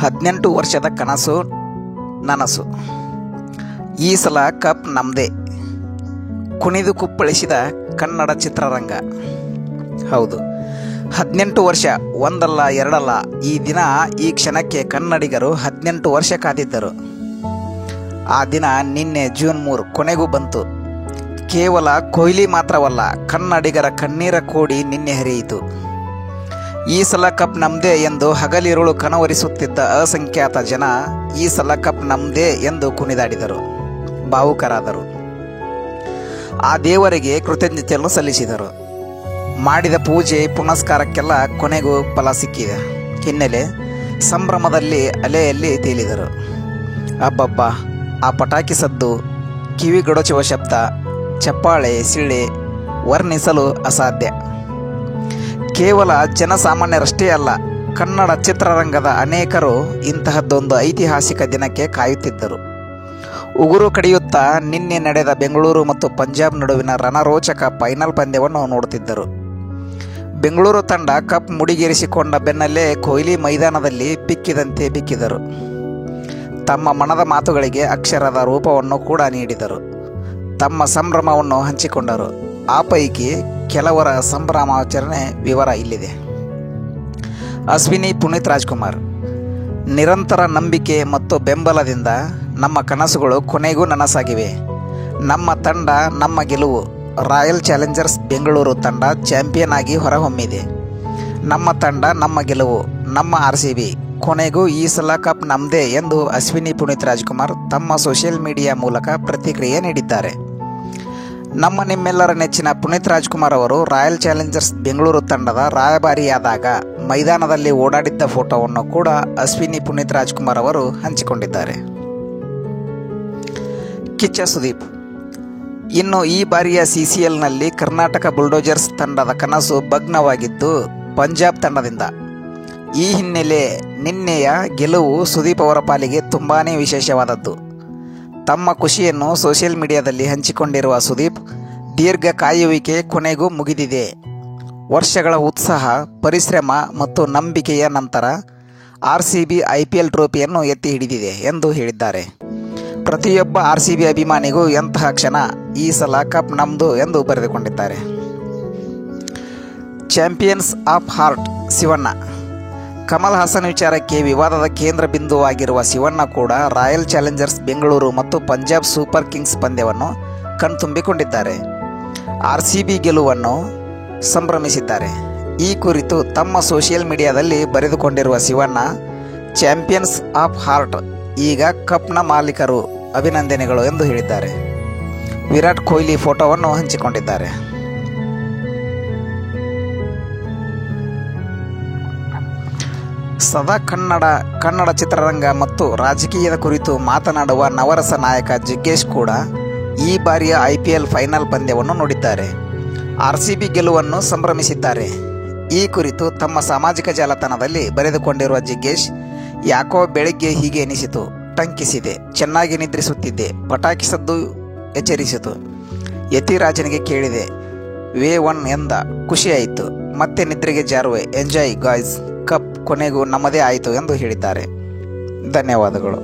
18 ವರ್ಷದ ಕನಸು ನನಸು. ಈ ಸಲ ಕಪ್ ನಮ್ಮದೇ. ಕುಣಿದು ಕುಪ್ಪಳಿಸಿದ ಕನ್ನಡ ಚಿತ್ರರಂಗ. ಹೌದು, 18 ವರ್ಷ, ಒಂದಲ್ಲ ಎರಡಲ್ಲ. ಈ ದಿನ, ಈ ಕ್ಷಣಕ್ಕೆ ಕನ್ನಡಿಗರು 18 ವರ್ಷ ಕಾದಿದ್ದರು. ಆ ದಿನ ನಿನ್ನೆ ಜೂನ್ 3 ಕೊನೆಗೂ ಬಂತು. ಕೇವಲ ಕೊಹ್ಲಿ ಮಾತ್ರವಲ್ಲ, ಕನ್ನಡಿಗರ ಕಣ್ಣೀರ ಕೋಡಿ ನಿನ್ನೆ ಹರಿಯಿತು. ಈ ಸಲ ಕಪ್ ನಮ್ಮದೇ ಎಂದು ಹಗಲಿರುಳು ಕನವರಿಸುತ್ತಿದ್ದ ಅಸಂಖ್ಯಾತ ಜನ ಈ ಸಲ ಕಪ್ ನಮ್ಮದೇ ಎಂದು ಕುಣಿದಾಡಿದರು, ಭಾವುಕರಾದರು. ಆ ದೇವರಿಗೆ ಕೃತಜ್ಞತೆಯನ್ನು ಸಲ್ಲಿಸಿದರು. ಮಾಡಿದ ಪೂಜೆ ಪುನಸ್ಕಾರಕ್ಕೆಲ್ಲ ಕೊನೆಗೂ ಫಲ ಸಿಕ್ಕಿದೆ ಹಿನ್ನೆಲೆ ಸಂಭ್ರಮದಲ್ಲಿ ಅಲೆಯಲ್ಲಿ ತೇಲಿದರು. ಅಬ್ಬಬ್ಬ, ಆ ಪಟಾಕಿ ಸದ್ದು, ಕಿವಿಗಡಚುವ ಶಬ್ದ, ಚಪ್ಪಾಳೆ, ಸಿಳ್ಳೆ ವರ್ಣಿಸಲು ಅಸಾಧ್ಯ. ಕೇವಲ ಜನಸಾಮಾನ್ಯರಷ್ಟೇ ಅಲ್ಲ, ಕನ್ನಡ ಚಿತ್ರರಂಗದ ಅನೇಕರು ಇಂತಹದ್ದೊಂದು ಐತಿಹಾಸಿಕ ದಿನಕ್ಕೆ ಕಾಯುತ್ತಿದ್ದರು. ಉಗುರು ಕಡಿಯುತ್ತಾ ನಿನ್ನೆ ನಡೆದ ಬೆಂಗಳೂರು ಮತ್ತು ಪಂಜಾಬ್ ನಡುವಿನ ರಣರೋಚಕ ಫೈನಲ್ ಪಂದ್ಯವನ್ನು ನೋಡುತ್ತಿದ್ದರು. ಬೆಂಗಳೂರು ತಂಡ ಕಪ್ ಮುಡಿಗೇರಿಸಿಕೊಂಡ ಬೆನ್ನಲ್ಲೇ ಕೊಹ್ಲಿ ಮೈದಾನದಲ್ಲಿ ಬಿಕ್ಕಿದಂತೆ ಬಿಕ್ಕಿದರು. ತಮ್ಮ ಮನದ ಮಾತುಗಳಿಗೆ ಅಕ್ಷರದ ರೂಪವನ್ನು ಕೂಡ ನೀಡಿದರು. ತಮ್ಮ ಸಂಭ್ರಮವನ್ನು ಹಂಚಿಕೊಂಡರು. ಆ ಪೈಕಿ ಕೆಲವರ ಸಂಭ್ರಮಾಚರಣೆ ವಿವರ ಇಲ್ಲಿದೆ. ಅಶ್ವಿನಿ ಪುನೀತ್ ರಾಜ್ಕುಮಾರ್. ನಿರಂತರ ನಂಬಿಕೆ ಮತ್ತು ಬೆಂಬಲದಿಂದ ನಮ್ಮ ಕನಸುಗಳು ಕೊನೆಗೂ ನನಸಾಗಿವೆ. ನಮ್ಮ ತಂಡ, ನಮ್ಮ ಗೆಲುವು. ರಾಯಲ್ ಚಾಲೆಂಜರ್ಸ್ ಬೆಂಗಳೂರು ತಂಡ ಚಾಂಪಿಯನ್ ಆಗಿ ಹೊರಹೊಮ್ಮಿದೆ. ನಮ್ಮ ತಂಡ, ನಮ್ಮ ಗೆಲುವು, ನಮ್ಮ RCB. ಕೊನೆಗೂ ಈ ಸಲ ಕಪ್ ನಮ್ಮದೇ ಎಂದು ಅಶ್ವಿನಿ ಪುನೀತ್ ರಾಜ್ಕುಮಾರ್ ತಮ್ಮ ಸೋಷಿಯಲ್ ಮೀಡಿಯಾ ಮೂಲಕ ಪ್ರತಿಕ್ರಿಯೆ ನೀಡಿದ್ದಾರೆ. ನಮ್ಮ ನಿಮ್ಮೆಲ್ಲರ ನೆಚ್ಚಿನ ಪುನೀತ್ ರಾಜ್ಕುಮಾರ್ ಅವರು ರಾಯಲ್ ಚಾಲೆಂಜರ್ಸ್ ಬೆಂಗಳೂರು ತಂಡದ ರಾಯಭಾರಿಯಾದಾಗ ಮೈದಾನದಲ್ಲಿ ಓಡಾಡಿದ್ದ ಫೋಟೋವನ್ನು ಕೂಡ ಅಶ್ವಿನಿ ಪುನೀತ್ ರಾಜ್ಕುಮಾರ್ ಅವರು ಹಂಚಿಕೊಂಡಿದ್ದಾರೆ. ಕಿಚ್ಚ ಸುದೀಪ್. ಇನ್ನು ಈ ಬಾರಿಯ CCLನಲ್ಲಿ ಕರ್ನಾಟಕ ಬುಲ್ಡೋಜರ್ಸ್ ತಂಡದ ಕನಸು ಭಗ್ನವಾಗಿದ್ದು ಪಂಜಾಬ್ ತಂಡದಿಂದ. ಈ ಹಿನ್ನೆಲೆ ನಿನ್ನೆಯ ಗೆಲುವು ಸುದೀಪ್ ಅವರ ಪಾಲಿಗೆ ತುಂಬಾನೇ ವಿಶೇಷವಾದದ್ದು. ತಮ್ಮ ಖುಷಿಯನ್ನು ಸೋಷಿಯಲ್ ಮೀಡಿಯಾದಲ್ಲಿ ಹಂಚಿಕೊಂಡಿರುವ ಸುದೀಪ್, ದೀರ್ಘ ಕಾಯುವಿಕೆ ಕೊನೆಗೂ ಮುಗಿದಿದೆ. ವರ್ಷಗಳ ಉತ್ಸಾಹ, ಪರಿಶ್ರಮ ಮತ್ತು ನಂಬಿಕೆಯ ನಂತರ RCB IPL ಟ್ರೋಫಿಯನ್ನು ಎತ್ತಿ ಹಿಡಿದಿದೆ ಎಂದು ಹೇಳಿದ್ದಾರೆ. ಪ್ರತಿಯೊಬ್ಬ RCB ಅಭಿಮಾನಿಗೂ ಎಂತಹ ಕ್ಷಣ, ಈ ಸಲ ಕಪ್ ನಮ್ದು ಎಂದು ಬರೆದುಕೊಂಡಿದ್ದಾರೆ. Champions of heart Shivanna. Kamal Haasan ವಿಚಾರಕ್ಕೆ ವಿವಾದದ ಕೇಂದ್ರ ಬಿಂದುವಾಗಿರುವ ಶಿವಣ್ಣ ಕೂಡ ರಾಯಲ್ ಚಾಲೆಂಜರ್ಸ್ ಬೆಂಗಳೂರು ಮತ್ತು ಪಂಜಾಬ್ ಸೂಪರ್ ಕಿಂಗ್ಸ್ ಪಂದ್ಯವನ್ನು ಕಣ್ತುಂಬಿಕೊಂಡಿದ್ದಾರೆ. RCB ಗೆಲುವನ್ನು ಸಂಭ್ರಮಿಸಿದ್ದಾರೆ. ಈ ಕುರಿತು ತಮ್ಮ ಸೋಷಿಯಲ್ ಮೀಡಿಯಾದಲ್ಲಿ ಬರೆದುಕೊಂಡಿರುವ ಶಿವಣ್ಣ, ಚಾಂಪಿಯನ್ಸ್ ಆಫ್ ಹಾರ್ಟ್, ಈಗ ಕಪ್ನ ಮಾಲೀಕರು, ಅಭಿನಂದನೆಗಳು ಎಂದು ಹೇಳಿದ್ದಾರೆ. ವಿರಾಟ್ ಕೊಹ್ಲಿ ಫೋಟೋವನ್ನು ಹಂಚಿಕೊಂಡಿದ್ದಾರೆ. ಸದಾ ಕನ್ನಡ ಚಿತ್ರರಂಗ ಮತ್ತು ರಾಜಕೀಯದ ಕುರಿತು ಮಾತನಾಡುವ ನವರಸ ನಾಯಕ ಜಗ್ಗೇಶ್ ಕೂಡ ಈ ಬಾರಿಯ IPL ಫೈನಲ್ ಪಂದ್ಯವನ್ನು ನೋಡಿದ್ದಾರೆ. RCB ಗೆಲುವನ್ನು ಸಂಭ್ರಮಿಸಿದ್ದಾರೆ. ಈ ಕುರಿತು ತಮ್ಮ ಸಾಮಾಜಿಕ ಜಾಲತಾಣದಲ್ಲಿ ಬರೆದುಕೊಂಡಿರುವ ಜಗ್ಗೇಶ್, ಯಾಕೋ ಬೆಳಗ್ಗೆ ಹೀಗೆ ಎನಿಸಿತು, ಟಂಕಿಸಿದೆ, ಚೆನ್ನಾಗಿ ನಿದ್ರಿಸುತ್ತಿದ್ದೆ, ಪಟಾಕಿ ಸದ್ದು ಎಚ್ಚರಿಸಿತು, ಯತಿರಾಜನಿಗೆ ಕೇಳಿದೆ, वे1 ಎಂದ, ಖುಷಿಯಾಯಿತು, ಮತ್ತೆ ನಿದ್ರೆಗೆ ಜಾರುವೆ, ಎಂಜಾಯ್ ಗಾಯ್ಸ್, ಕಪ್ ಕೊನೆಗೂ ನಮ್ಮದೇ ಆಯಿತು ಎಂದು ಹೇಳಿದ್ದಾರೆ. ಧನ್ಯವಾದಗಳು.